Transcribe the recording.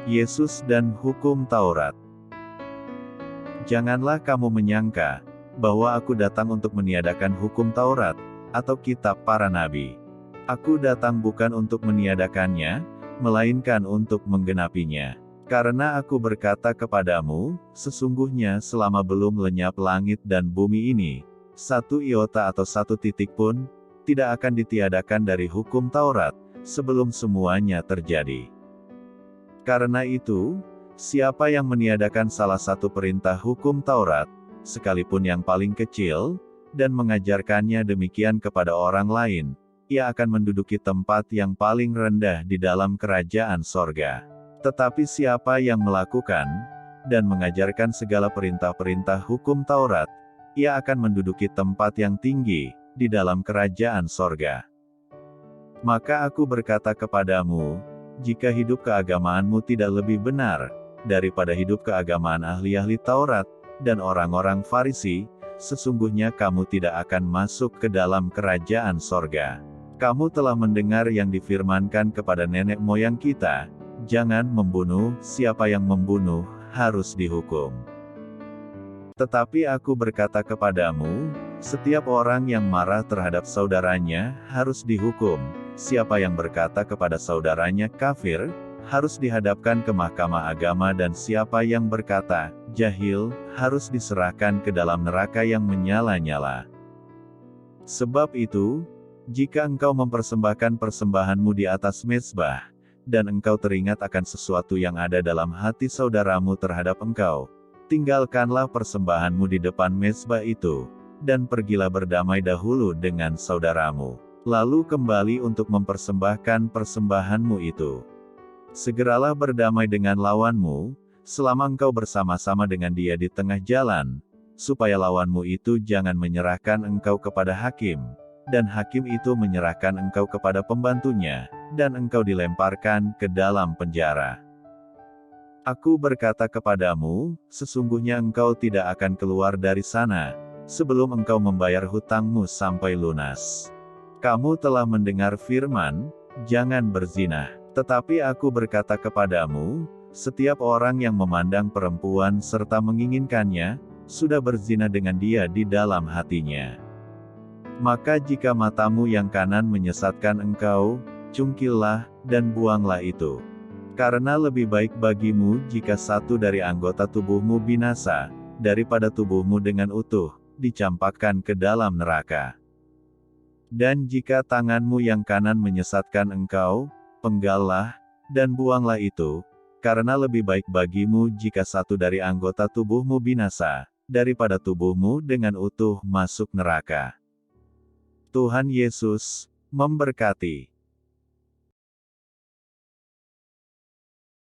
Yesus dan hukum Taurat. Janganlah kamu menyangka bahwa aku datang untuk meniadakan hukum Taurat atau kitab para nabi. Aku datang bukan untuk meniadakannya, melainkan untuk menggenapinya. Karena aku berkata kepadamu, sesungguhnya selama belum lenyap langit dan bumi ini, satu iota atau satu titik pun tidak akan ditiadakan dari hukum Taurat sebelum semuanya terjadi. Karena itu, siapa yang meniadakan salah satu perintah hukum Taurat, sekalipun yang paling kecil, dan mengajarkannya demikian kepada orang lain, ia akan menduduki tempat yang paling rendah di dalam kerajaan sorga. Tetapi siapa yang melakukan, dan mengajarkan segala perintah-perintah hukum Taurat, ia akan menduduki tempat yang tinggi, di dalam kerajaan sorga. Maka aku berkata kepadamu, jika hidup keagamaanmu tidak lebih benar, daripada hidup keagamaan ahli-ahli Taurat, dan orang-orang Farisi, sesungguhnya kamu tidak akan masuk ke dalam kerajaan sorga. Kamu telah mendengar yang difirmankan kepada nenek moyang kita, jangan membunuh, siapa yang membunuh, harus dihukum. Tetapi aku berkata kepadamu, setiap orang yang marah terhadap saudaranya, harus dihukum. Siapa yang berkata kepada saudaranya kafir, harus dihadapkan ke mahkamah agama, dan siapa yang berkata jahil, harus diserahkan ke dalam neraka yang menyala-nyala. Sebab itu, jika engkau mempersembahkan persembahanmu di atas mezbah, dan engkau teringat akan sesuatu yang ada dalam hati saudaramu terhadap engkau, tinggalkanlah persembahanmu di depan mezbah itu, dan pergilah berdamai dahulu dengan saudaramu. Lalu kembali untuk mempersembahkan persembahanmu itu. Segeralah berdamai dengan lawanmu, selama engkau bersama-sama dengan dia di tengah jalan, supaya lawanmu itu jangan menyerahkan engkau kepada hakim, dan hakim itu menyerahkan engkau kepada pembantunya, dan engkau dilemparkan ke dalam penjara. Aku berkata kepadamu, sesungguhnya engkau tidak akan keluar dari sana, sebelum engkau membayar hutangmu sampai lunas. Kamu telah mendengar firman, jangan berzina. Tetapi aku berkata kepadamu, setiap orang yang memandang perempuan serta menginginkannya, sudah berzina dengan dia di dalam hatinya. Maka jika matamu yang kanan menyesatkan engkau, cungkillah, dan buanglah itu. Karena lebih baik bagimu jika satu dari anggota tubuhmu binasa, daripada tubuhmu dengan utuh dicampakkan ke dalam neraka. Dan jika tanganmu yang kanan menyesatkan engkau, penggallah, dan buanglah itu, karena lebih baik bagimu jika satu dari anggota tubuhmu binasa, daripada tubuhmu dengan utuh masuk neraka. Tuhan Yesus memberkati.